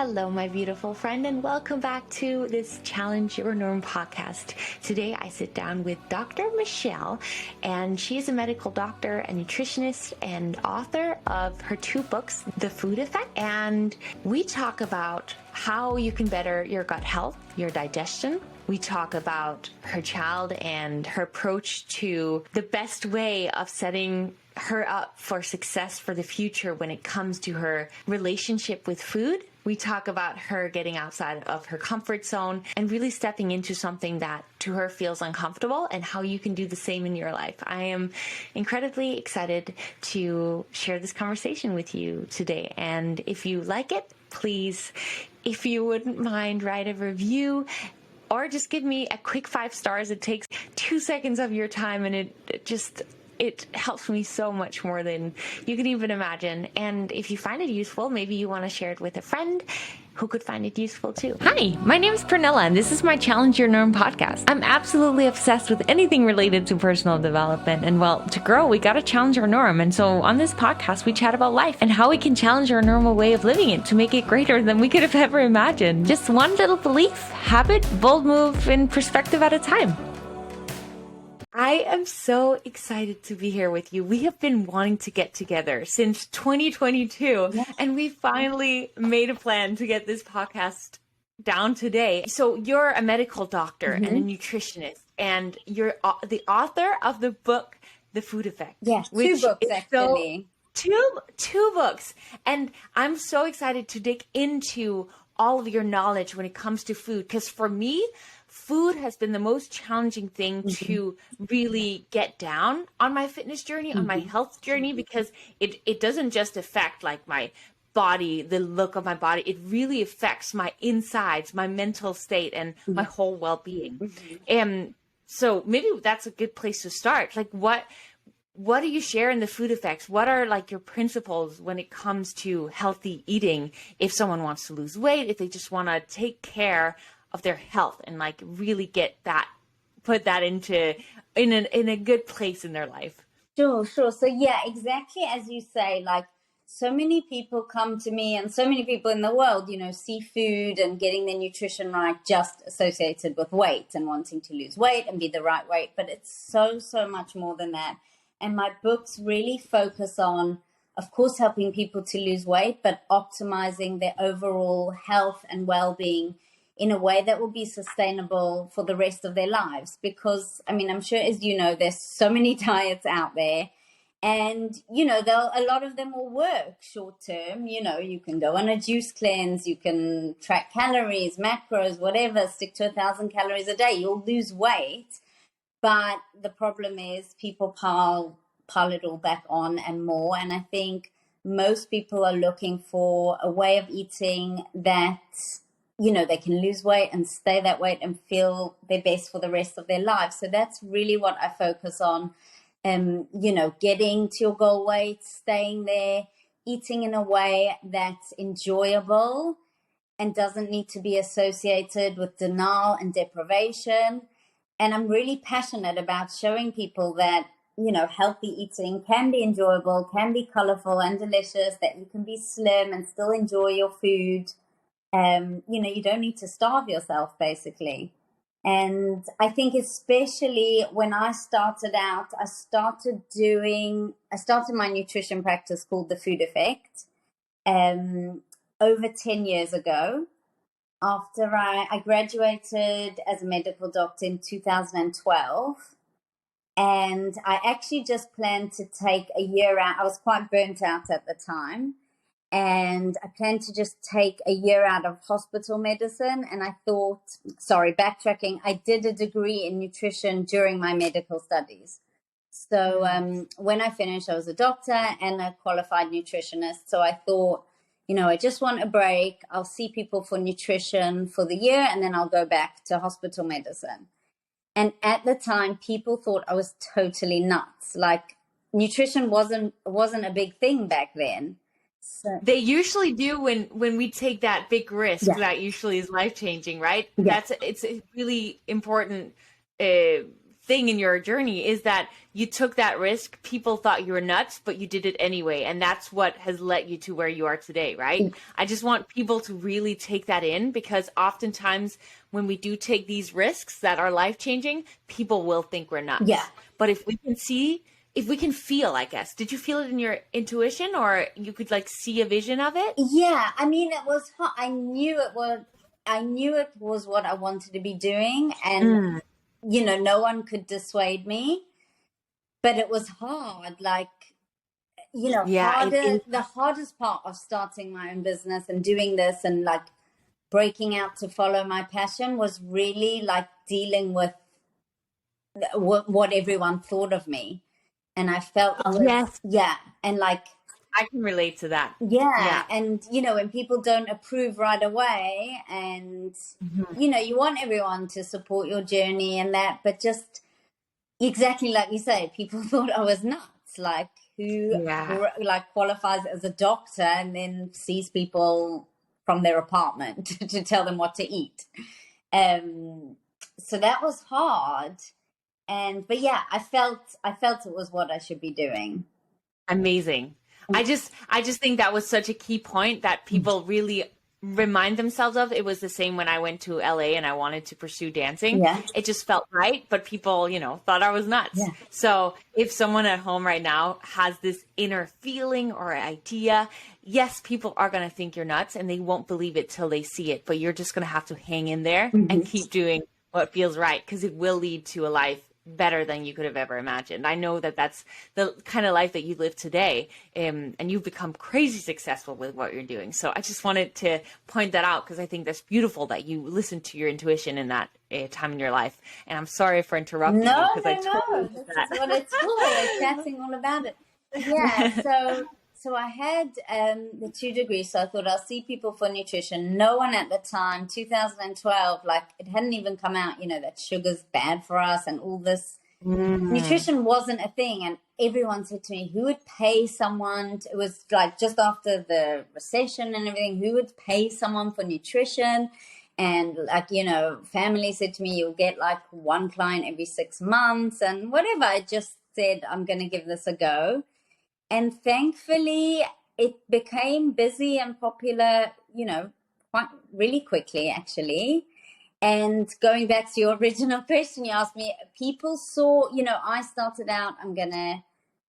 Hello, my beautiful friend, and welcome back to this Challenge Your Norm podcast. Today, I sit down with Dr. Michelle, and she is a medical doctor, a nutritionist, and author of her 2 books, The Food Effect. And we talk about how you can better your gut health, your digestion. We talk about her child and her approach to the best way of setting her up for success for the future when it comes to her relationship with food. We talk about her getting outside of her comfort zone and really stepping into something that to her feels uncomfortable, and how you can do the same in your life. I am incredibly excited to share this conversation with you today. And if you like it, please, if you wouldn't mind, write a review or just give me a quick 5 stars. It takes 2 seconds of your time, and it helps me so much more than you can even imagine. And if you find it useful, maybe you want to share it with a friend who could find it useful too. Hi, my name is Pernilla, and this is my Challenge Your Norm podcast. I'm absolutely obsessed with anything related to personal development. And well, to grow, we got to challenge our norm. And so on this podcast, we chat about life and how we can challenge our normal way of living it to make it greater than we could have ever imagined. Just one little belief, habit, bold move, and perspective at a time. I am so excited to be here with you. We have been wanting to get together since 2022, and we finally made a plan to get this podcast down today. So you're a medical doctor and a nutritionist, and you're the author of the book, The Food Effect. Yes, 2 books actually. Two books. And I'm so excited to dig into all of your knowledge when it comes to food, because for me, food has been the most challenging thing to really get down on my fitness journey, on my health journey, because it doesn't just affect like my body, the look of my body. It really affects my insides, my mental state, and my whole well-being. And so maybe that's a good place to start. Like what do you share in the food effects? What are like your principles when it comes to healthy eating? If someone wants to lose weight, if they just want to take care of their health and like really put that in a good place in their life. Sure. So yeah, exactly as you say, like so many people come to me, and so many people in the world, see food and getting their nutrition right just associated with weight and wanting to lose weight and be the right weight. But it's so much more than that. And my books really focus on, of course, helping people to lose weight, but optimizing their overall health and well-being in a way that will be sustainable for the rest of their lives. Because, I'm sure, as you know, there's so many diets out there, and, a lot of them will work short term. You can go on a juice cleanse, you can track calories, macros, whatever, stick to 1,000 calories a day, you'll lose weight. But the problem is people pile it all back on and more. And I think most people are looking for a way of eating that they can lose weight and stay that weight and feel their best for the rest of their lives. So that's really what I focus on, getting to your goal weight, staying there, eating in a way that's enjoyable and doesn't need to be associated with denial and deprivation. And I'm really passionate about showing people that, healthy eating can be enjoyable, can be colorful and delicious, that you can be slim and still enjoy your food. You don't need to starve yourself, basically. And I think especially when I started out, I started my nutrition practice called The Food Effect over 10 years ago. After I graduated as a medical doctor in 2012. And I actually just planned to take a year out. I was quite burnt out at the time. And I planned to just take a year out of hospital medicine. And I thought, backtracking, I did a degree in nutrition during my medical studies. So when I finished, I was a doctor and a qualified nutritionist. So I thought, I just want a break. I'll see people for nutrition for the year, and then I'll go back to hospital medicine. And at the time, people thought I was totally nuts. Like, nutrition wasn't a big thing back then. So, they usually do when we take that big risk. Yeah. That usually is life-changing, right? Yeah. It's really important thing in your journey is that you took that risk. People thought you were nuts, but you did it anyway. And that's what has led you to where you are today, right? I just want people to really take that in, because oftentimes when we do take these risks that are life-changing, people will think we're nuts. Yeah. But if we can feel, I guess, did you feel it in your intuition, or you could like see a vision of it? Yeah. I mean, it was hard. I knew it was what I wanted to be doing. And, you know, no one could dissuade me, but it was hard. Like, you know, the hardest part of starting my own business and doing this and like breaking out to follow my passion was really like dealing with what everyone thought of me. And I felt, and like, I can relate to that. Yeah. And, you know, when people don't approve right away and, you know, you want everyone to support your journey and that, but just exactly like you say, people thought I was nuts. Like, who like qualifies as a doctor and then sees people from their apartment to tell them what to eat. So that was hard. But yeah, I felt it was what I should be doing. Amazing. I just think that was such a key point that people really remind themselves of. It was the same when I went to LA and I wanted to pursue dancing. Yeah. It just felt right, but people, you know, thought I was nuts. Yeah. So if someone at home right now has this inner feeling or idea, yes, people are going to think you're nuts and they won't believe it till they see it, but you're just going to have to hang in there and keep doing what feels right, because it will lead to a life better than you could have ever imagined. I know that that's the kind of life that you live today, and you've become crazy successful with what you're doing. So I just wanted to point that out, because I think that's beautiful that you listen to your intuition in that time in your life. And I'm sorry for interrupting you, because I totally this is what it's for. We're chatting all about it. Yeah. So I had the 2 degrees, so I thought I'll see people for nutrition. No one at the time, 2012, like it hadn't even come out, you know, that sugar's bad for us and all this. Nutrition wasn't a thing. And everyone said to me, who would pay someone? It was like just after the recession and everything, who would pay someone for nutrition? And like, you know, family said to me, you'll get like 1 client every 6 months and whatever. I just said, I'm going to give this a go. And thankfully, it became busy and popular, you know, quite really quickly, actually. And going back to your original question, you asked me, people saw, you know, I started out, I'm going to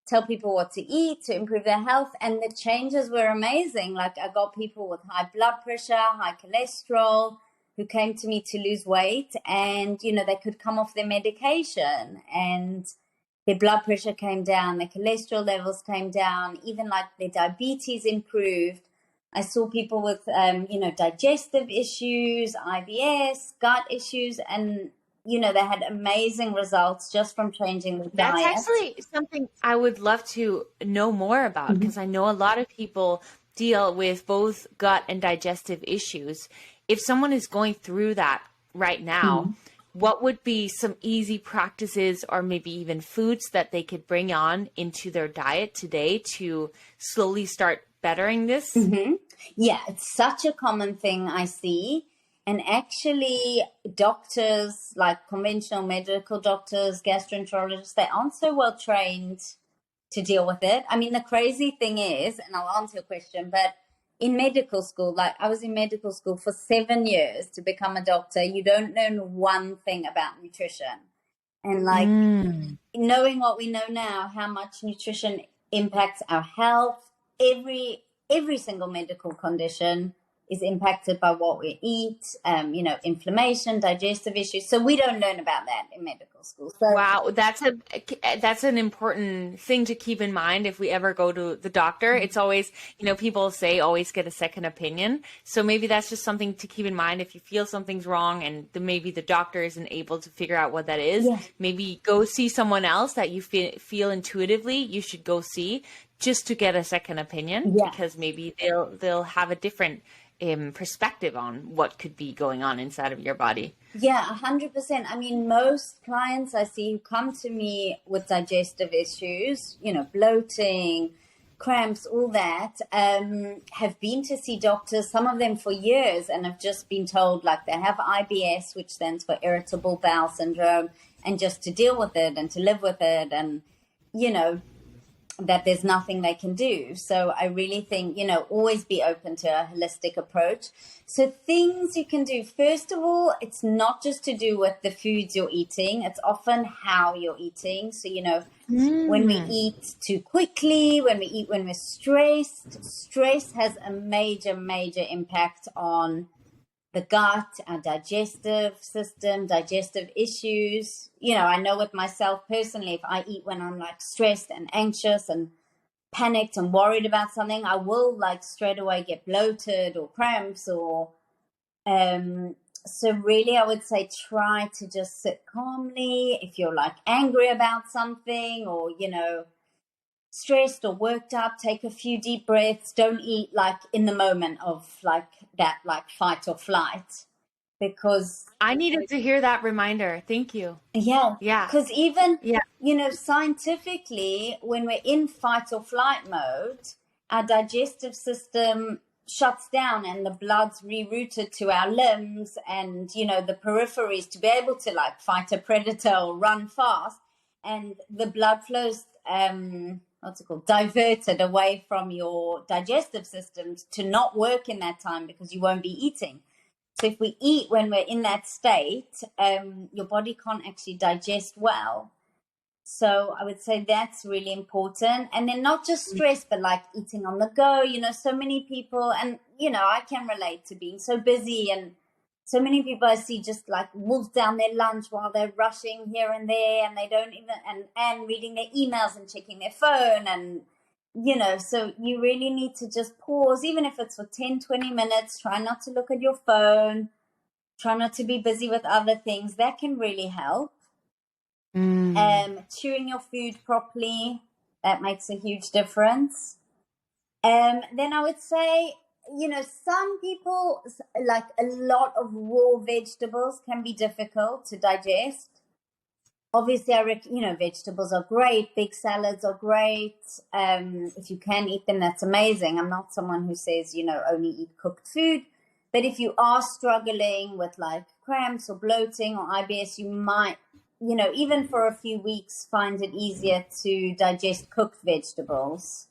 tell people what to eat to improve their health. And the changes were amazing. Like I got people with high blood pressure, high cholesterol, who came to me to lose weight. And, you know, they could come off their medication and their blood pressure came down, their cholesterol levels came down, even like their diabetes improved. I saw people with, you know, digestive issues, IBS, gut issues, and, you know, they had amazing results just from changing the diet. That's actually something I would love to know more about, because I know a lot of people deal with both gut and digestive issues. If someone is going through that right now, what would be some easy practices or maybe even foods that they could bring on into their diet today to slowly start bettering this? Yeah, it's such a common thing I see. And actually, doctors, like conventional medical doctors, gastroenterologists, they aren't so well trained to deal with it. I mean, the crazy thing is, and I'll answer your question, but in medical school, like I was in medical school for 7 years to become a doctor, you don't learn one thing about nutrition. And like knowing what we know now, how much nutrition impacts our health, every single medical condition is impacted by what we eat, you know, inflammation, digestive issues. So we don't learn about that in medical school. So, wow, that's an important thing to keep in mind if we ever go to the doctor. It's always, you know, people say always get a second opinion. So maybe that's just something to keep in mind. If you feel something's wrong and maybe the doctor isn't able to figure out what that is, maybe go see someone else that you feel intuitively you should go see, just to get a second opinion, because maybe they'll have a different perspective on what could be going on inside of your body. Yeah, 100%. I mean, most clients I see who come to me with digestive issues, you know, bloating, cramps, all that, have been to see doctors, some of them for years, and have just been told like they have IBS, which stands for irritable bowel syndrome, and just to deal with it and to live with it, and that there's nothing they can do. So I really think, always be open to a holistic approach. So things you can do, first of all, it's not just to do with the foods you're eating, it's often how you're eating. So, when we eat too quickly, when we're stressed, stress has a major, major impact on the gut, our digestive system, digestive issues. I know with myself personally, if I eat when I'm like stressed and anxious and panicked and worried about something, I will like straight away get bloated or cramps or so really I would say try to just sit calmly. If you're like angry about something or stressed or worked up, take a few deep breaths. Don't eat like in the moment of like that, like fight or flight, because I needed to hear that reminder. Thank you. yeah, Yeah. because even scientifically, when we're in fight or flight mode, our digestive system shuts down and the blood's rerouted to our limbs and the peripheries to be able to like fight a predator or run fast, and the blood flows diverted away from your digestive systems to not work in that time because you won't be eating. So if we eat when we're in that state, your body can't actually digest well. So I would say that's really important. And then not just stress, but like eating on the go. So many people, and I can relate to being so busy, and so many people I see just like wolf down their lunch while they're rushing here and there, and they don't even, and reading their emails and checking their phone, and so you really need to just pause, even if it's for 10-20 minutes. Try not to look at your phone, try not to be busy with other things. That can really help. Chewing your food properly, that makes a huge difference. Then I would say, some people, like a lot of raw vegetables can be difficult to digest. Obviously, vegetables are great. Big salads are great. If you can eat them, that's amazing. I'm not someone who says, only eat cooked food. But if you are struggling with like cramps or bloating or IBS, you might, even for a few weeks, find it easier to digest cooked vegetables.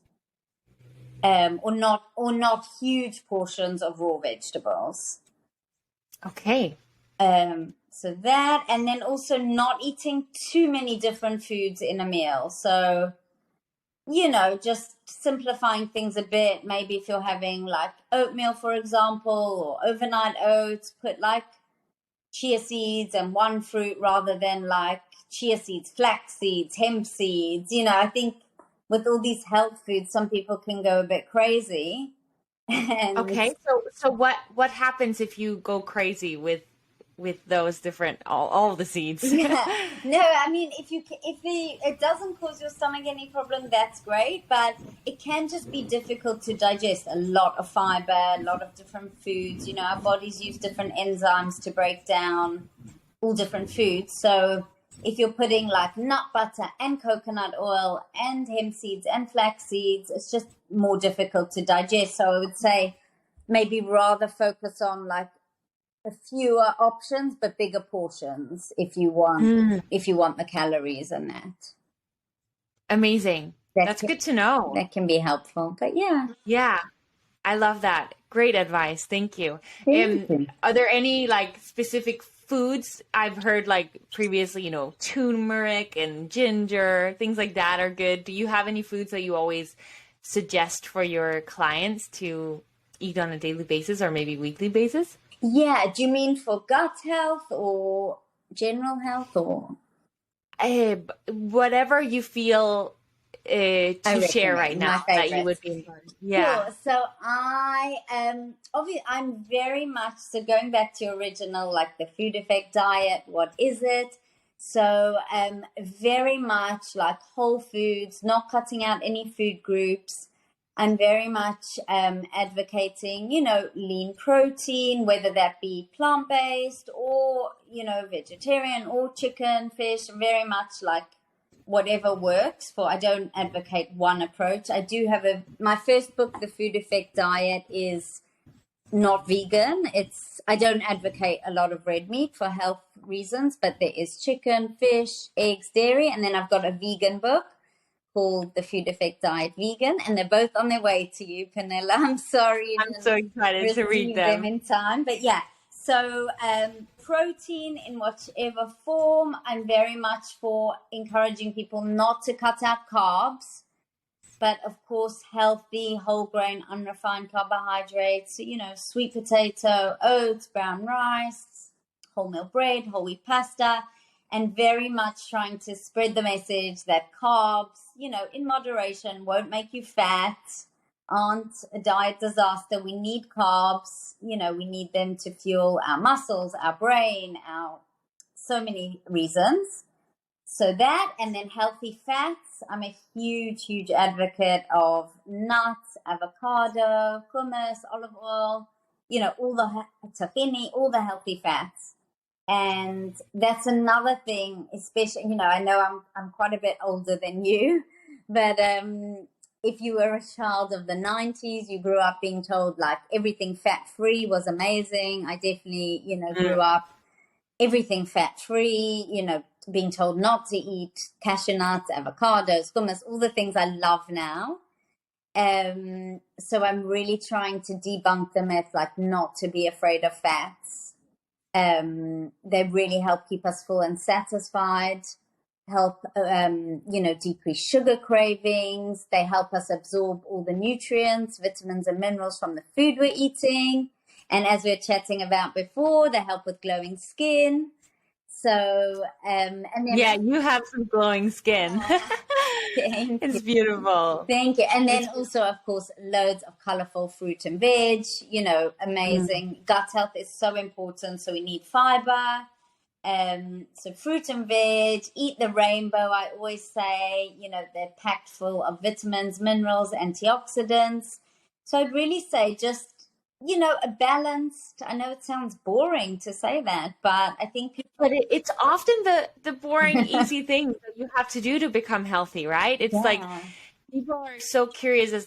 Or not huge portions of raw vegetables. Okay. So that, and then also not eating too many different foods in a meal. So, just simplifying things a bit. Maybe if you're having like oatmeal, for example, or overnight oats, put like chia seeds and one fruit rather than like chia seeds, flax seeds, hemp seeds. I think with all these health foods, some people can go a bit crazy. Okay. So what happens if you go crazy with those different, all the seeds? Yeah. No, I mean, if it doesn't cause your stomach any problem, that's great. But it can just be difficult to digest a lot of fiber, a lot of different foods. Our bodies use different enzymes to break down all different foods. So if you're putting like nut butter and coconut oil and hemp seeds and flax seeds, it's just more difficult to digest. So I would say maybe rather focus on like a fewer options but bigger portions if you want the calories in that. Amazing. That's good to know. That can be helpful. But yeah, I love that. Great advice. Thank you. Are there any like specific foods? I've heard like previously, turmeric and ginger, things like that are good. Do you have any foods that you always suggest for your clients to eat on a daily basis or maybe weekly basis? Yeah. Do you mean for gut health or general health or? Whatever you feel to share right now that you would be. Yeah. Cool. So obviously I'm very much, so going back to your original, like the food effect diet, what is it? So very much like whole foods, not cutting out any food groups. I'm very much advocating, lean protein, whether that be plant-based or, vegetarian or chicken, fish, very much like whatever works for. I don't advocate one approach. I do have my first book, The Food Effect Diet, is not vegan. I don't advocate a lot of red meat for health reasons, but there is chicken, fish, eggs, dairy, and then I've got a vegan book called The Food Effect Diet Vegan, and they're both on their way to you, Pernilla. I'm sorry you I'm so didn't excited to read receive them them. in time, but yeah. So protein in whichever form. I'm very much for encouraging people not to cut out carbs, but of course healthy whole grain unrefined carbohydrates, sweet potato, oats, brown rice, wholemeal bread, whole wheat pasta, and very much trying to spread the message that carbs, in moderation, won't make you fat, aren't a diet disaster. We need carbs, we need them to fuel our muscles, our brain, our so many reasons. So that, and then healthy fats. I'm a huge, huge advocate of nuts, avocado, hummus, olive oil, all the tahini, all the healthy fats. And that's another thing, especially, I know I'm quite a bit older than you, but if you were a child of the 90s, you grew up being told like everything fat-free was amazing. I definitely, grew up everything fat-free, being told not to eat cashew nuts, avocados, hummus, all the things I love now. So I'm really trying to debunk the myth, like not to be afraid of fats. They really help keep us full and satisfied, help, decrease sugar cravings. They help us absorb all the nutrients, vitamins and minerals from the food we're eating. And as we were chatting about before, they help with glowing skin. So, and then you have some glowing skin. It's beautiful. Thank you. And then also, of course, loads of colorful fruit and veg, amazing. Gut health is so important. So we need fiber. So fruit and veg, eat the rainbow. I always say, they're packed full of vitamins, minerals, antioxidants. So I'd really say just, a balanced, I know it sounds boring to say that, but I think but it's often the boring, easy things that you have to do to become healthy, right? It's like people are so curious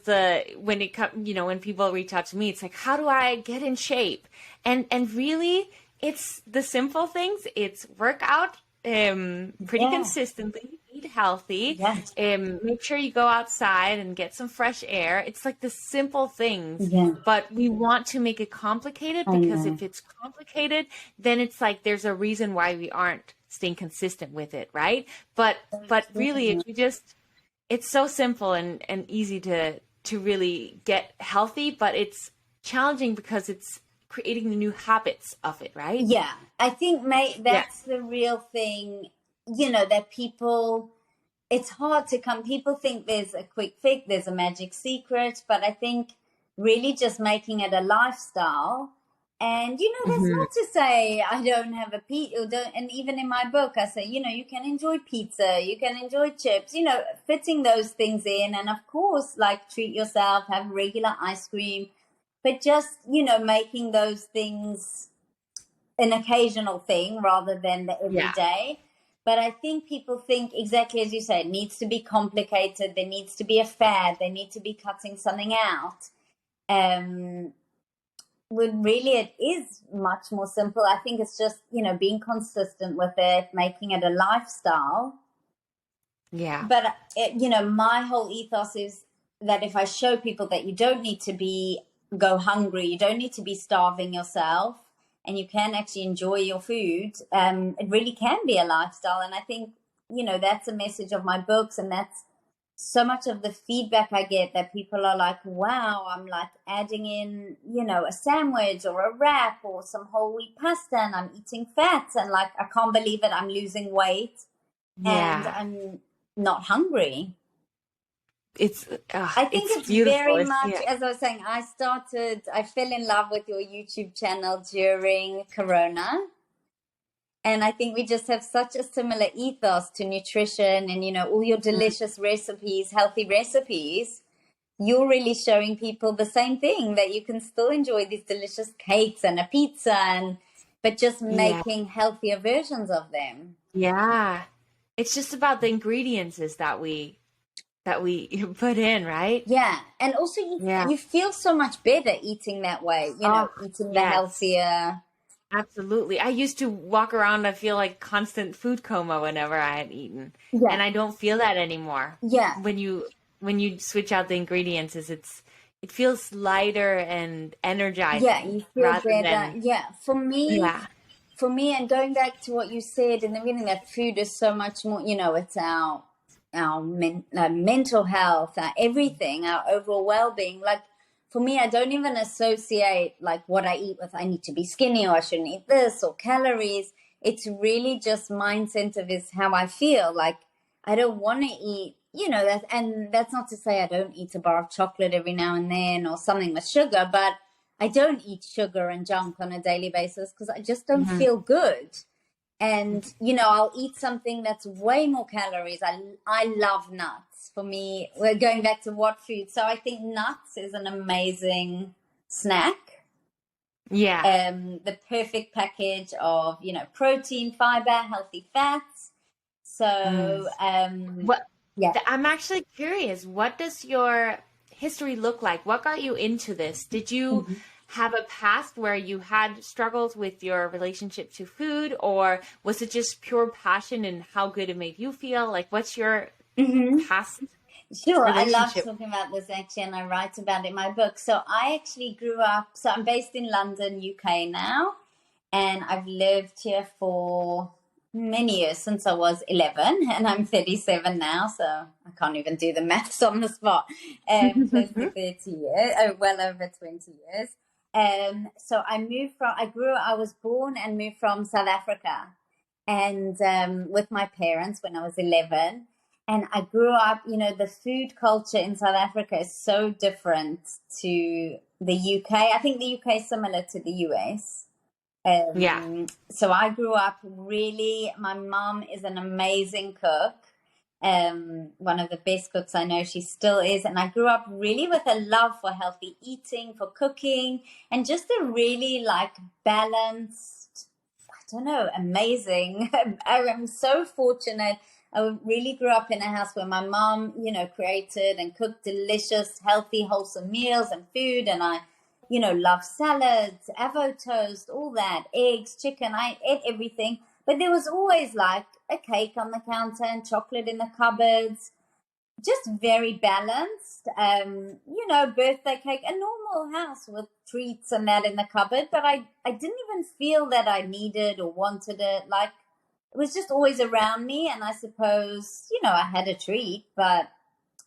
when it comes, when people reach out to me, it's like, how do I get in shape? And really, it's the simple things. It's work out pretty consistently, eat healthy, make sure you go outside and get some fresh air. It's like the simple things, but we want to make it complicated because if it's complicated, then it's like there's a reason why we aren't staying consistent with it, right? But really, if you just, it's so simple and easy to really get healthy, but it's challenging because it's creating the new habits of it, right? Yeah, I think that's the real thing, that people, it's hard to people think there's a quick fix, there's a magic secret, but I think really just making it a lifestyle. And, that's not to say I don't have a pizza, and even in my book, I say, you can enjoy pizza, you can enjoy chips, fitting those things in. And of course, like treat yourself, have regular ice cream, but just, making those things an occasional thing rather than the everyday. But I think people think exactly as you say, it needs to be complicated. There needs to be a fad. They need to be cutting something out. When really it is much more simple. I think it's just, being consistent with it, making it a lifestyle. Yeah. But, my whole ethos is that if I show people that you don't need to go hungry, you don't need to be starving yourself, and you can actually enjoy your food, it really can be a lifestyle. And I think, that's a message of my books, and that's so much of the feedback I get, that people are like, wow, I'm like adding in, a sandwich or a wrap or some whole wheat pasta, and I'm eating fats, and like, I can't believe it, I'm losing weight and I'm not hungry. I think it's very much, as I was saying, I fell in love with your YouTube channel during Corona. And I think we just have such a similar ethos to nutrition and, all your delicious recipes, healthy recipes. You're really showing people the same thing, that you can still enjoy these delicious cakes and a pizza, but just making healthier versions of them. Yeah. It's just about the ingredients is that we that we put in, right? Yeah. And also Yeah. you feel so much better eating that way, Oh, eating the yes. healthier. Absolutely. I used to walk around, I feel like constant food coma whenever I had eaten. Yeah. And I don't feel that anymore. Yeah. When you switch out the ingredients, it feels lighter and Yeah. energizing You feel rather better. than Yeah. yeah. For me, and going back to what you said in the beginning, that food is so much more, it's our mental health, our everything, our overall well-being. Like for me, I don't even associate like what I eat with I need to be skinny or I shouldn't eat this or calories. It's really just my incentive is how I feel. Like I don't want to eat, and that's not to say I don't eat a bar of chocolate every now and then or something with sugar, but I don't eat sugar and junk on a daily basis because I just don't Mhm. feel good. And I'll eat something that's way more calories. I love nuts. For me, we're going back to what food. So I think nuts is an amazing snack. Yeah. The perfect package of protein, fiber, healthy fats. Mm. So What yeah. I'm actually curious, what does your history look like? What got you into this? Did you Mhm. have a past where you had struggles with your relationship to food, or was it just pure passion and how good it made you feel? Like, what's your Mhm. past Sure, I love relationship? talking about this actually, and I write about it in my book. So I actually grew up, so I'm based in London, UK now, and I've lived here for many years since I was 11, and I'm 37 now, so I can't even do the maths on the spot. Close to 30 years, oh, well over 20 years. So I was born and moved from South Africa, and with my parents when I was 11. And I grew up, the food culture in South Africa is so different to the UK. I think the UK is similar to the US. Yeah. So I grew up really, my mom is an amazing cook. One of the best cooks I know, she still is. And I grew up really with a love for healthy eating, for cooking, and just a really like balanced, I don't know, amazing. I'm so fortunate. I really grew up in a house where my mom, created and cooked delicious, healthy, wholesome meals and food. And I, love salads, avocado toast, all that, eggs, chicken. I ate everything. But there was always like a cake on the counter and chocolate in the cupboards, just very balanced. Birthday cake, a normal house with treats and that in the cupboard. But I didn't even feel that I needed or wanted it. Like it was just always around me. And I suppose, I had a treat, but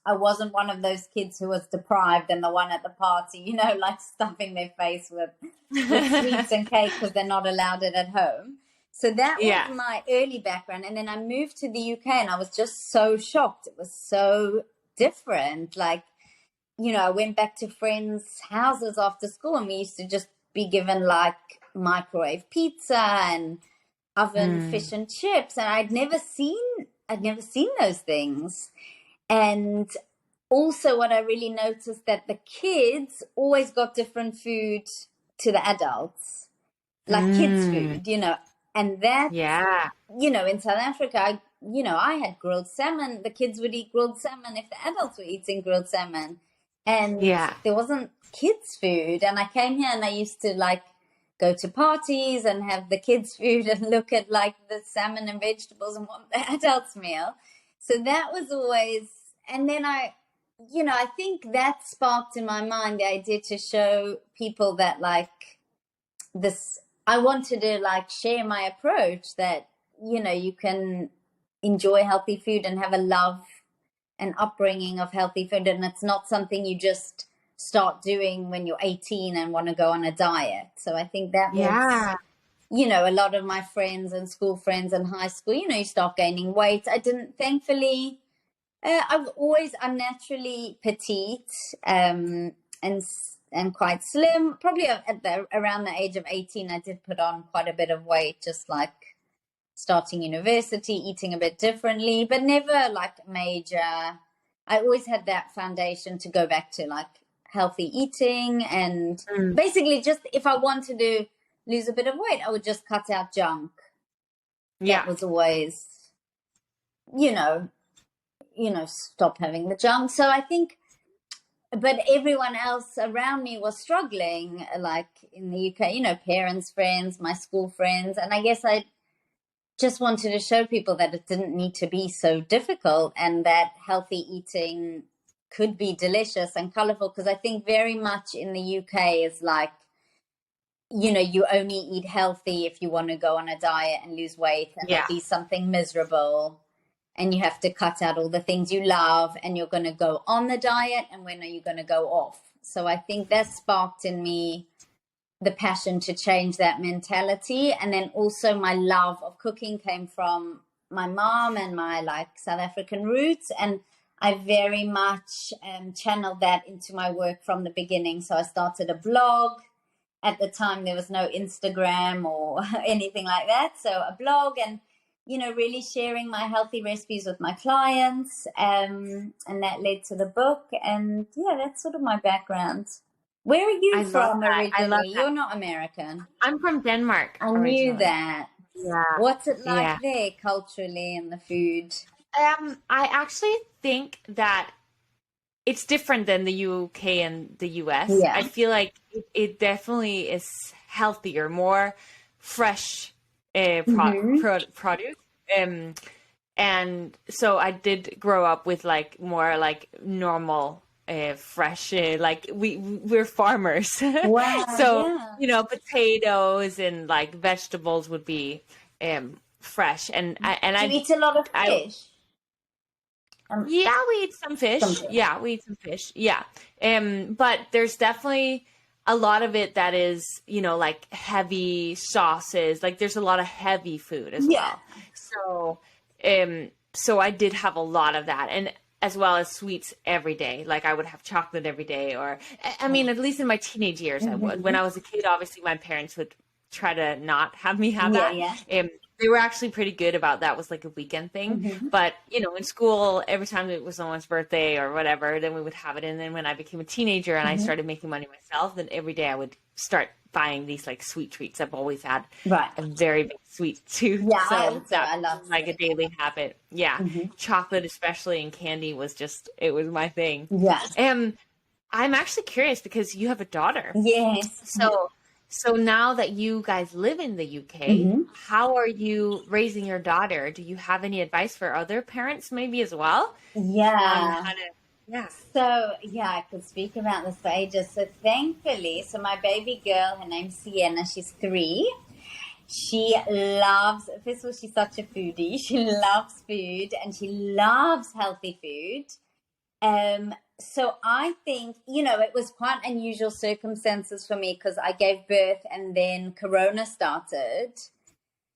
I wasn't one of those kids who was deprived and the one at the party, like stuffing their face with sweets and cake because they're not allowed it at home. So that was Yeah. my early background. And then I moved to the UK and I was just so shocked. It was so different. Like, I went back to friends' houses after school and we used to just be given like microwave pizza and oven Mm. fish and chips. And I'd never seen those things. And also what I really noticed that the kids always got different food to the adults, like kids Mm. food, and that, Yeah. in South Africa, I had grilled salmon. The kids would eat grilled salmon if the adults were eating grilled salmon. And Yeah. there wasn't kids food. And I came here and I used to like go to parties and have the kids food and look at like the salmon and vegetables and want the adults meal. So that was always, and then I think that sparked in my mind the idea to show people that like this, I wanted to like share my approach that, you can enjoy healthy food and have a love and upbringing of healthy food. And it's not something you just start doing when you're 18 and want to go on a diet. So I think that was, Yeah. a lot of my friends and school friends in high school, you start gaining weight. I didn't, thankfully, I'm naturally petite, and quite slim. Probably around the age of 18, I did put on quite a bit of weight, just like starting university, eating a bit differently, but never like major. I always had that foundation to go back to like healthy eating, and Mm. basically just if I wanted to lose a bit of weight, I would just cut out junk. That Yeah. was always, you know, stop having the junk. So I think, but everyone else around me was struggling, like in the UK, parents, friends, my school friends. And I guess I just wanted to show people that it didn't need to be so difficult and that healthy eating could be delicious and colorful. Because I think very much in the UK is like, you only eat healthy if you want to go on a diet and lose weight, and it'll be something miserable. And you have to cut out all the things you love, and you're going to go on the diet. And when are you going to go off? So I think that sparked in me the passion to change that mentality. And then also my love of cooking came from my mom and my South African roots. And I very much channeled that into my work from the beginning. So I started a blog. At the time, there was no Instagram or anything like that. So a blog, and really sharing my healthy recipes with my clients. And that led to the book. And yeah, that's sort of my background. Where are you from originally? You're not American. I'm from Denmark. I knew that. Yeah. What's it like there culturally and the food? I actually think that it's different than the UK and the US. Yeah. I feel like it definitely is healthier, more fresh produce. And so I did grow up with more normal fresh, we're farmers. Wow. So potatoes and vegetables would be fresh. And I eat a lot of fish. Yeah, we eat some fish. Yeah, we eat some fish. Yeah. But there's definitely a lot of it that is, heavy sauces. There's a lot of heavy food as well. So I did have a lot of that, and as well as sweets every day. I would have chocolate every day, or at least in my teenage years, I would. When I was a kid, obviously my parents would try to not have me have that. Yeah. They were actually pretty good about that. It was a weekend thing. But, in school, every time it was someone's birthday or whatever, then we would have it. And then when I became a teenager and I started making money myself, then every day I would start buying these sweet treats. I've always had a very big sweet tooth. Yeah, so I love a daily habit. Yeah. Chocolate, especially, and candy it was my thing. Yeah. I'm actually curious because you have a daughter. Yes. So now that you guys live in the UK, how are you raising your daughter? Do you have any advice for other parents maybe as well? Yeah. So, I could speak about this for ages. So thankfully, my baby girl, her name's Sienna, she's 3. She loves, first of all, she's such a foodie. She loves food and she loves healthy food. So I think, it was quite unusual circumstances for me because I gave birth and then Corona started.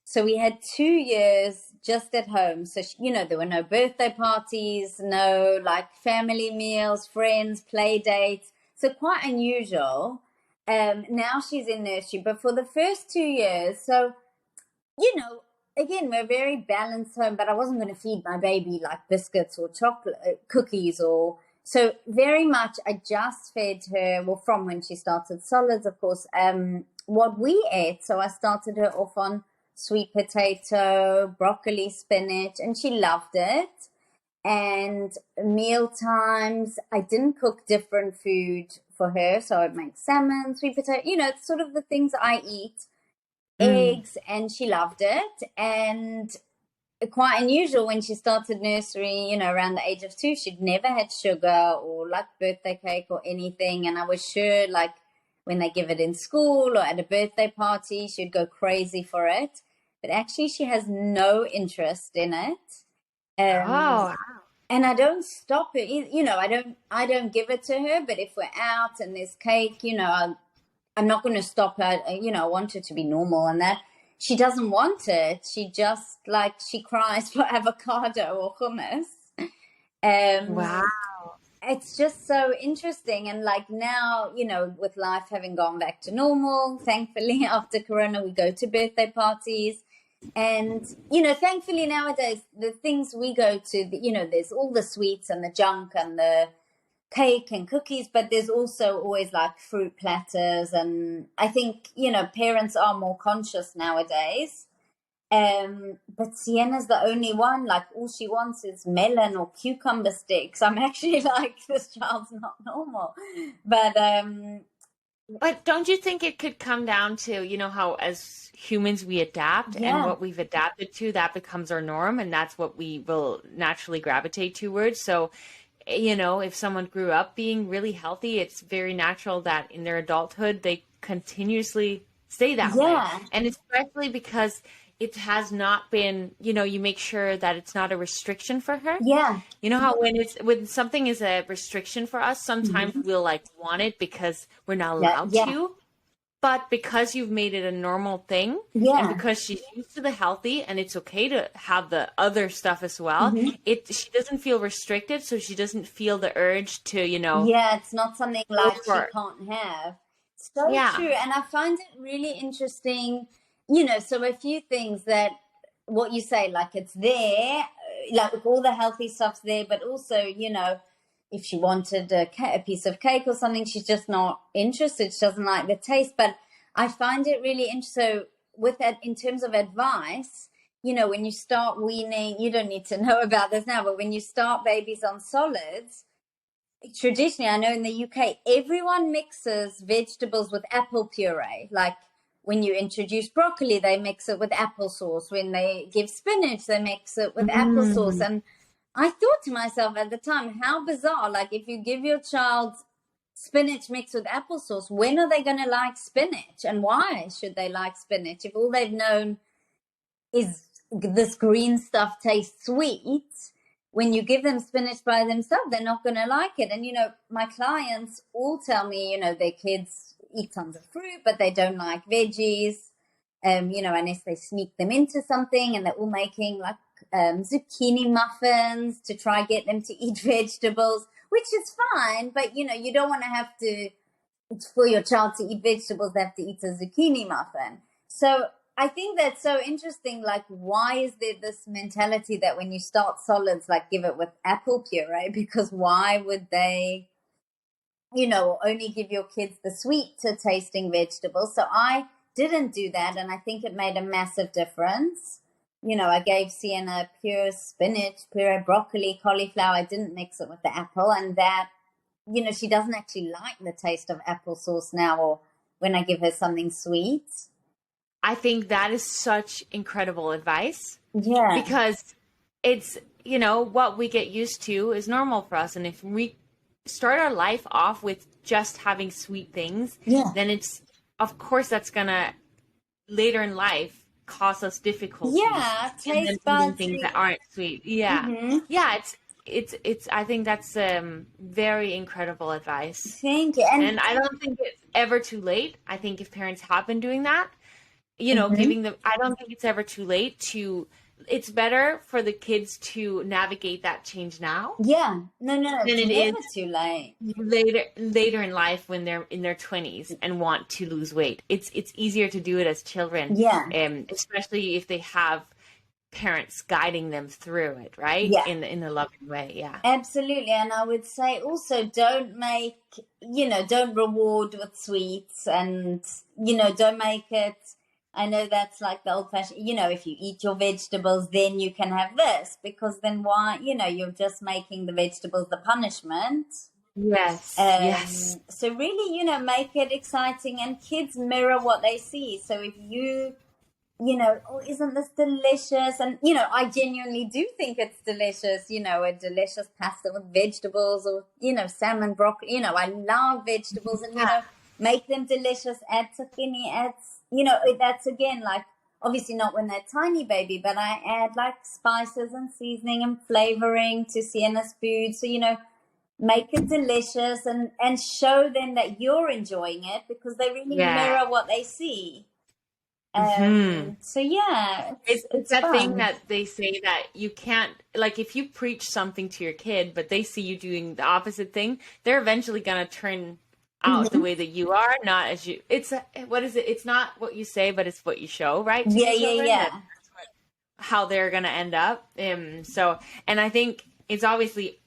So we had 2 years just at home. So, there were no birthday parties, no family meals, friends, play dates. So quite unusual. Now she's in nursery, but for the first 2 years, so, again, we're a very balanced home, but I wasn't going to feed my baby biscuits or chocolate cookies so very much I just fed her, from when she started solids, of course, what we ate. So I started her off on sweet potato, broccoli, spinach, and she loved it. And meal times, I didn't cook different food for her. So I'd make salmon, sweet potato, it's sort of the things I eat, eggs, and she loved it. And quite unusual when she started nursery, around the age of 2, she'd never had sugar or birthday cake or anything. And I was sure when they give it in school or at a birthday party, she'd go crazy for it. But actually she has no interest in it. And I don't stop it. I don't give it to her, but if we're out and there's cake, I'm not going to stop her. I want her to be normal and that. She doesn't want it. She just she cries for avocado or hummus. Wow. It's just so interesting. And now, with life having gone back to normal, thankfully after Corona, we go to birthday parties. And, thankfully nowadays, the things we go to, there's all the sweets and the junk and the cake and cookies, but there's also always fruit platters. And I think, parents are more conscious nowadays. But Sienna's the only one, like all she wants is melon or cucumber sticks. I'm actually like, this child's not normal. But don't you think it could come down to, you know, how as humans we adapt and Yeah, what we've adapted to, that becomes our norm and that's what we will naturally gravitate towards. So, you know, if someone grew up being really healthy, it's very natural that in their adulthood they continuously stay that way. yeah, And especially because it has not been, you know, you make sure that it's not a restriction for her. yeah. You know how when something is a restriction for us, sometimes Hmm. we'll like want it because we're not Yeah, allowed yeah, to. But because you've made it a normal thing and yeah. because she's used to the healthy and it's okay to have the other stuff as well, Hmm. she doesn't feel restricted, so she doesn't feel the urge to, you know, Yeah, it's not something go like she for it. can't have. So Yeah. true. And I find it really interesting, so a few things that what you say, like it's there, like all the healthy stuff's there, but also, if she wanted a piece of cake or something, she's just not interested. She doesn't like the taste. But I find it really interesting. So with that, in terms of advice, when you start weaning, you don't need to know about this now, but when you start babies on solids, traditionally, I know in the UK, everyone mixes vegetables with apple puree. Like when you introduce broccoli, they mix it with applesauce. When they give spinach, they mix it with applesauce. Mm. And I thought to myself at the time, how bizarre. Like if you give your child spinach mixed with applesauce, when are they going to like spinach? And why should they like spinach if all they've known is this green stuff tastes sweet? When you give them spinach by themselves, they're not going to like it. And, my clients all tell me, their kids eat tons of fruit, but they don't like veggies, unless they sneak them into something, and they're all making like zucchini muffins to try get them to eat vegetables, which is fine. But, you don't want to have to, for your child to eat vegetables, they have to eat a zucchini muffin. So I think that's so interesting. Like, why is there this mentality that when you start solids, like give it with apple puree? Because why would they, only give your kids the sweet to tasting vegetables? So I didn't do that. And I think it made a massive difference. I gave Sienna pure spinach, pure broccoli, cauliflower. I didn't mix it with the apple. And that, she doesn't actually like the taste of applesauce now, or when I give her something sweet. I think that is such incredible advice Yeah. because it's, you know, what we get used to is normal for us. And if we start our life off with just having sweet things, Yeah. then it's, of course, that's going to later in life cause us difficulties Yeah. and then Taste eating buds. things that aren't sweet. Yeah. Mm-hmm. Yeah. I think that's very incredible advice. Thank you. And And I don't think it's ever too late. I think if parents have been doing that, you know, mm-hmm. giving them, I don't think it's ever too late to, it's better for the kids to navigate that change now Yeah. No, than it's it never is too late. later in life when they're in their 20s and want to lose weight. It's easier to do it as children, Yeah. especially if they have parents guiding them through it, right? Yeah. In a loving way. Yeah. Absolutely. And I would say also don't don't reward with sweets, and, don't make it. I know that's like the old fashioned, if you eat your vegetables, then you can have this, because then why, you're just making the vegetables the punishment. Yes. Yes. So really, make it exciting, and kids mirror what they see. So if you, oh, isn't this delicious? And, I genuinely do think it's delicious, a delicious pasta with vegetables, or, salmon, broccoli, I love vegetables, and, make them delicious, add tahini, that's again, like, obviously not when they're tiny baby, but I add like spices and seasoning and flavoring to Sienna's food. So, make it delicious, and show them that you're enjoying it, because they really mirror what they see. So yeah, it's that fun. thing that they say that you can't, like, if you preach something to your kid, but they see you doing the opposite thing, they're eventually going to turn out the way that you are, not as you, what is it? It's not what you say, but it's what you show, right? To your children, Yeah. that's how they're going to end up. So, and I think it's obviously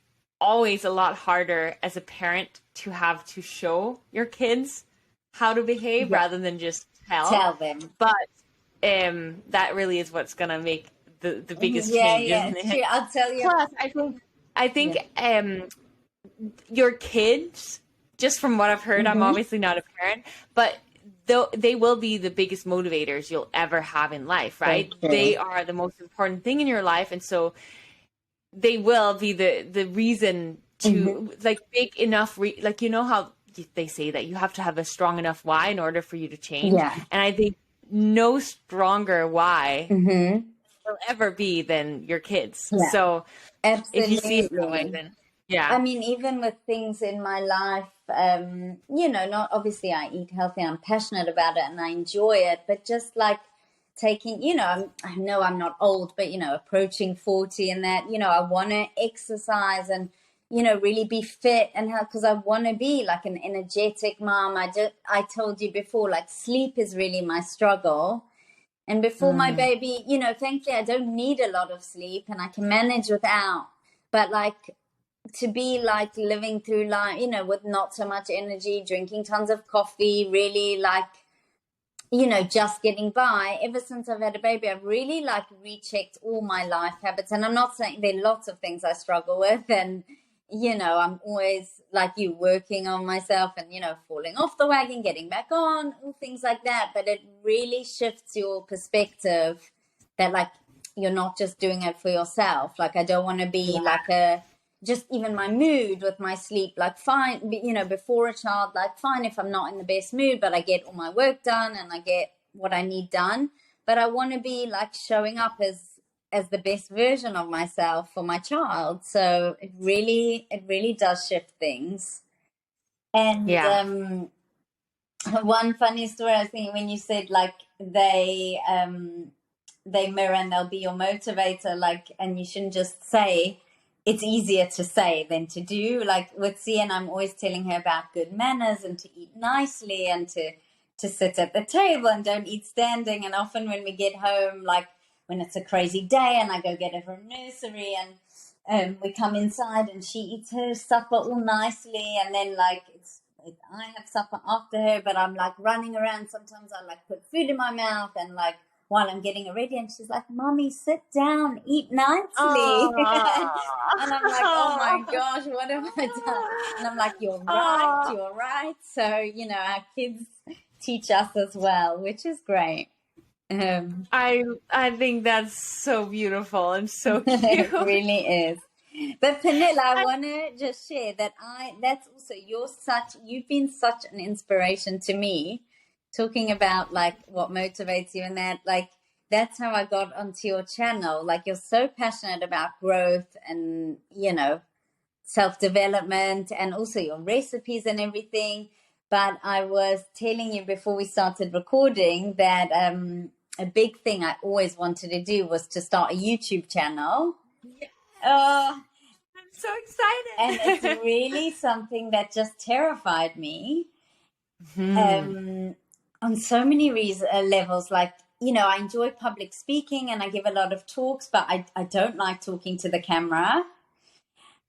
always a lot harder as a parent to have to show your kids how to behave rather than just tell them. But that really is what's gonna make the biggest Yeah, change, yeah, isn't it's it? true. I'll tell you. Plus, I think your kids, just from what I've heard, I'm obviously not a parent, but they will be the biggest motivators you'll ever have in life, right? They are the most important thing in your life, and so they will be the reason to like big enough like, you know how they say that you have to have a strong enough why in order for you to change. Yeah. And I think no stronger why Mm-hmm. will ever be than your kids. Yeah. So if you see it that way, Absolutely. then yeah. I mean, even with things in my life, not obviously I eat healthy, I'm passionate about it and I enjoy it, but just like taking, I know I'm not old, but, approaching 40 and that, I want to exercise and, really be fit and how, because I want to be like an energetic mom. I told you before, like sleep is really my struggle. And before my baby, thankfully I don't need a lot of sleep and I can manage without, but like, to be like living through life, with not so much energy, drinking tons of coffee, really like, just getting by. Ever since I've had a baby, I've really like rechecked all my life habits. And I'm not saying there are lots of things I struggle with. And, I'm always like you working on myself and, falling off the wagon, getting back on, all things like that. But it really shifts your perspective that like, you're not just doing it for yourself. Like, I don't want to be like just even my mood with my sleep, like fine, before a child, like fine if I'm not in the best mood, but I get all my work done and I get what I need done. But I want to be like showing up as the best version of myself for my child. So it really does shift things. And one funny story I was thinking when you said like they mirror and they'll be your motivator, like, and you shouldn't just say, it's easier to say than to do. Like with Sian, I'm always telling her about good manners and to eat nicely and to sit at the table and don't eat standing. And often when we get home, like when it's a crazy day and I go get her from nursery and we come inside and she eats her supper all nicely. And then like I have supper after her, but I'm like running around. Sometimes I like put food in my mouth and like, while I'm getting her ready, and she's like, "Mommy, sit down, eat nicely." And I'm like, "Oh my gosh, what have I done?" And I'm like, "You're right." So our kids teach us as well, which is great. I think that's so beautiful and so cute. It really is. But Pernilla, I want to just share that that's also you've been such an inspiration to me. Talking about like what motivates you and that, like that's how I got onto your channel. Like you're so passionate about growth and, self-development and also your recipes and everything. But I was telling you before we started recording that a big thing I always wanted to do was to start a YouTube channel. Yeah. I'm so excited. And it's really something that just terrified me. On so many levels, like, I enjoy public speaking and I give a lot of talks, but I don't like talking to the camera.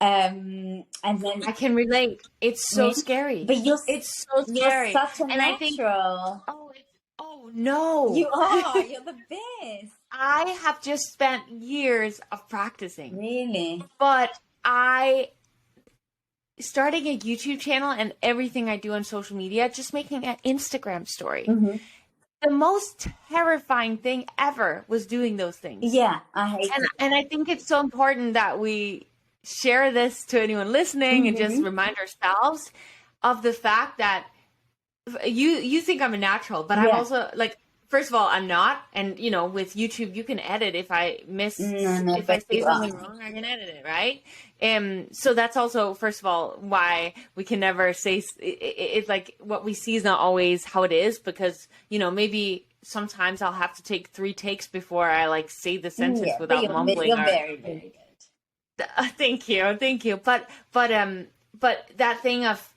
And then I can relate. It's so scary. But it's so scary. You're such a and natural. I think, oh no. You are. You're the best. I have just spent years of practicing. Really? But starting a YouTube channel and everything I do on social media, just making an Instagram story. The most terrifying thing ever was doing those things. Yeah, I hate it. And I think it's so important that we share this to anyone listening and just remind ourselves of the fact that you think I'm a natural, but I'm also like, first of all, I'm not. And, with YouTube, you can edit if I if I say something wrong, I can edit it, right? So that's also, first of all, why we can never say it's like what we see is not always how it is, because, maybe sometimes I'll have to take 3 takes before I like say the sentence without mumbling. You're very, very good. Thank you. But that thing of,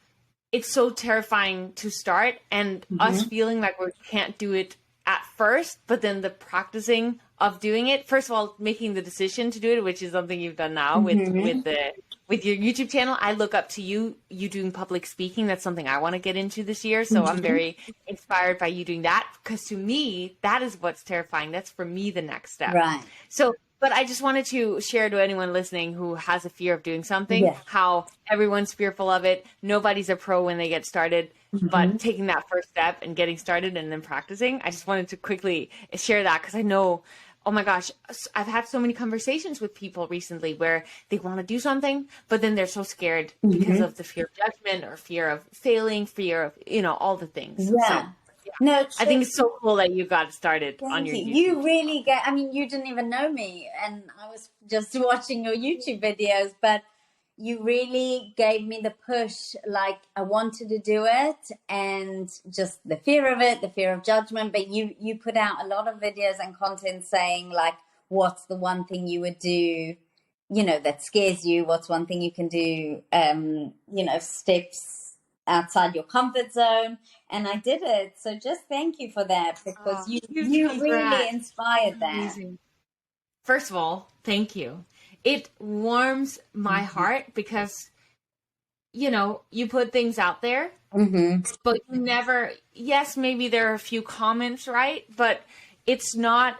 it's so terrifying to start and us feeling like we can't do it at first, but then the practicing of doing it, first of all, making the decision to do it, which is something you've done now with the with your YouTube channel. I look up to you doing public speaking. That's something I want to get into this year. So I'm very inspired by you doing that, because to me, that is what's terrifying. That's for me the next step. Right. So, but I just wanted to share to anyone listening who has a fear of doing something, how everyone's fearful of it. Nobody's a pro when they get started, but taking that first step and getting started and then practicing. I just wanted to quickly share that, because I know, oh my gosh, I've had so many conversations with people recently where they want to do something, but then they're so scared because of the fear of judgment or fear of failing, fear of, all the things. Yeah. So, no, I think it's so cool that you got started on your YouTube. You really get, I mean, you didn't even know me, and I was just watching your YouTube videos, but you really gave me the push. Like, I wanted to do it, and just the fear of it, the fear of judgment. But you put out a lot of videos and content saying, like, what's the one thing you would do, that scares you? What's one thing you can do? Steps outside your comfort zone. And I did it. So just thank you for that, because you really inspired that. Amazing. First of all, thank you. It warms my heart, because, you put things out there, but you never, yes, maybe there are a few comments, right? But it's not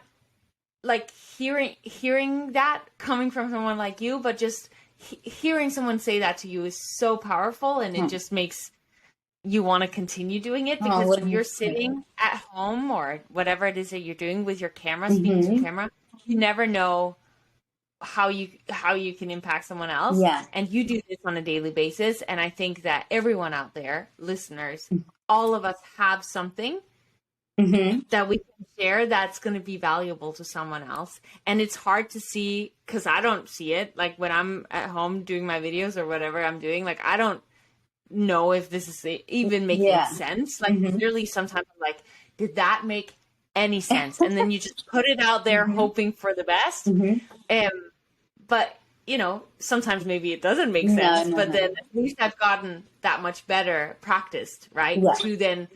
like hearing that coming from someone like you, but just hearing someone say that to you is so powerful, and it just makes you want to continue doing it, because when you're sitting at home or whatever it is that you're doing with your camera, speaking to the camera, you never know how you can impact someone else. And you do this on a daily basis. And I think that everyone out there, listeners, all of us have something that we can share that's going to be valuable to someone else. And it's hard to see, because I don't see it. Like, when I'm at home doing my videos or whatever I'm doing, like, I don't know if this is even making sense. Like, literally sometimes I'm like, did that make any sense? And then you just put it out there hoping for the best. But sometimes maybe it doesn't make sense, but then at least I've gotten that much better practiced, right? To then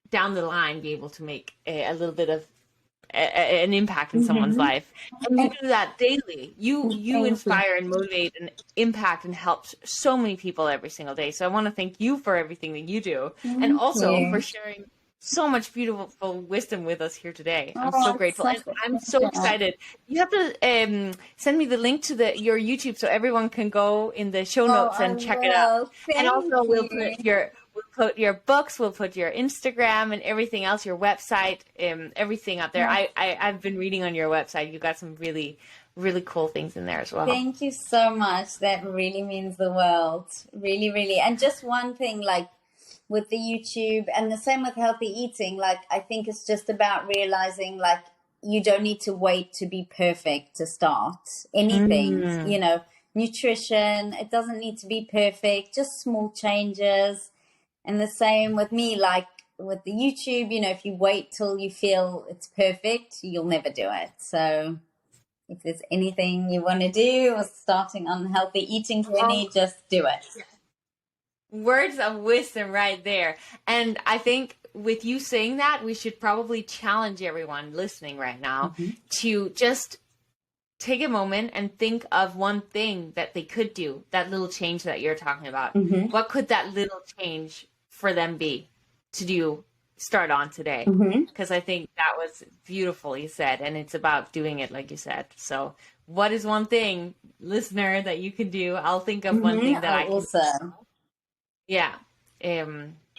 down the line be able to make a little bit of an impact in someone's life. And you do that daily. You inspire and motivate and impact and help so many people every single day. So I want to thank you for everything that you do, and also for sharing so much beautiful wisdom with us here today. I'm so grateful, and I'm so excited. You have to send me the link to your YouTube so everyone can go in the show notes and check it out. And also we'll put your books, we'll put your Instagram and everything else, your website, everything up there. I've been reading on your website. You got some really, really cool things in there as well. Thank you so much. That really means the world. Really, really. And just one thing, like, with the YouTube, and the same with healthy eating, like, I think it's just about realizing, like, you don't need to wait to be perfect to start anything. Nutrition, it doesn't need to be perfect, just small changes. And the same with me, like with the YouTube, if you wait till you feel it's perfect, you'll never do it. So if there's anything you want to do, or starting on healthy eating journey, just do it. Words of wisdom right there. And I think with you saying that, we should probably challenge everyone listening right now to just take a moment and think of one thing that they could do, that little change that you're talking about. What could that little change for them be to start on today? Because I think that was beautifully said, and it's about doing it like you said. So what is one thing, listener, that you can do? I'll think of one thing that I can do. Yeah.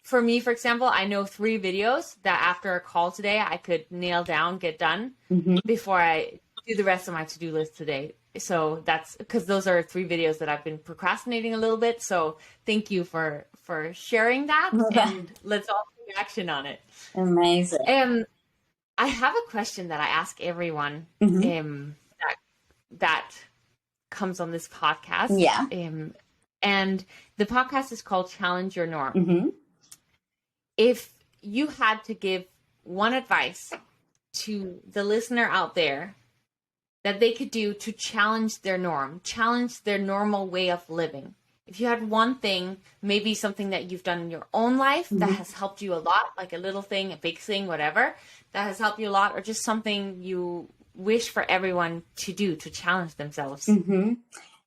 For me, for example, I know 3 videos that after a call today, I could nail down, get done before I do the rest of my to-do list today. So that's because those are 3 videos that I've been procrastinating a little bit. So thank you for sharing that, and let's all take action on it. Amazing. I have a question that I ask everyone that comes on this podcast. Yeah. And the podcast is called Challenge Your Norm. If you had to give one advice to the listener out there that they could do to challenge their norm, challenge their normal way of living, if you had one thing, maybe something that you've done in your own life that has helped you a lot, like a little thing, a big thing, whatever, that has helped you a lot, or just something you wish for everyone to do to challenge themselves.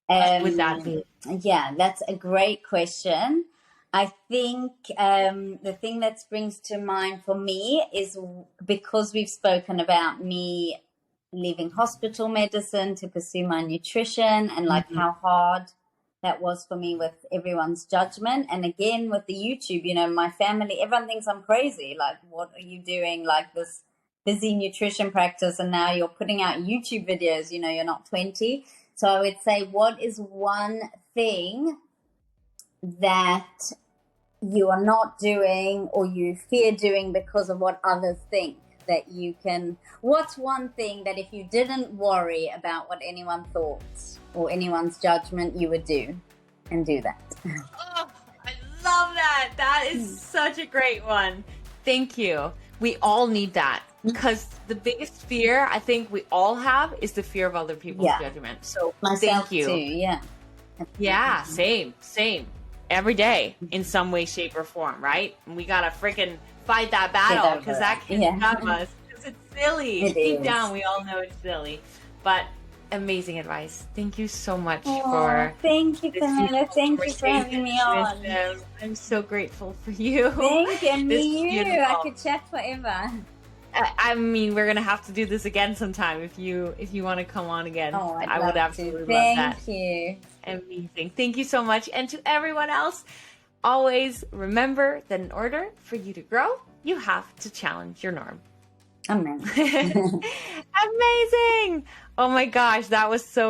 What would that be? Yeah, that's a great question. I think the thing that springs to mind for me is because we've spoken about me leaving hospital medicine to pursue my nutrition and like how hard that was for me with everyone's judgment. And again, with the YouTube, you know, my family, everyone thinks I'm crazy. Like, what are you doing? Like this busy nutrition practice, and now you're putting out YouTube videos, you know, you're not 20. So I would say, what is one thing that you are not doing or you fear doing because of what others think that you can? What's one thing that if you didn't worry about what anyone thought or anyone's judgment, you would do and do that? Oh, I love that. That is such a great one. Thank you. We all need that, because the biggest fear I think we all have is the fear of other people's judgment. So Myself thank you. too, yeah. Yeah, same. Every day in some way, shape, or form, right? And we gotta freaking fight that battle, because that can stop us. Because it's silly. Deep down, we all know it's silly. But amazing advice. Thank you so much for. Thank you, Pernilla. Thank you for having me on. I'm so grateful for you. Thank you, and me you. I could chat forever. I mean, we're gonna have to do this again sometime if you want to come on again. Oh, I would absolutely love that. Thank you. Amazing. Thank you so much. And to everyone else, always remember that in order for you to grow, you have to challenge your norm. Amen. Amazing. Oh my gosh, that was so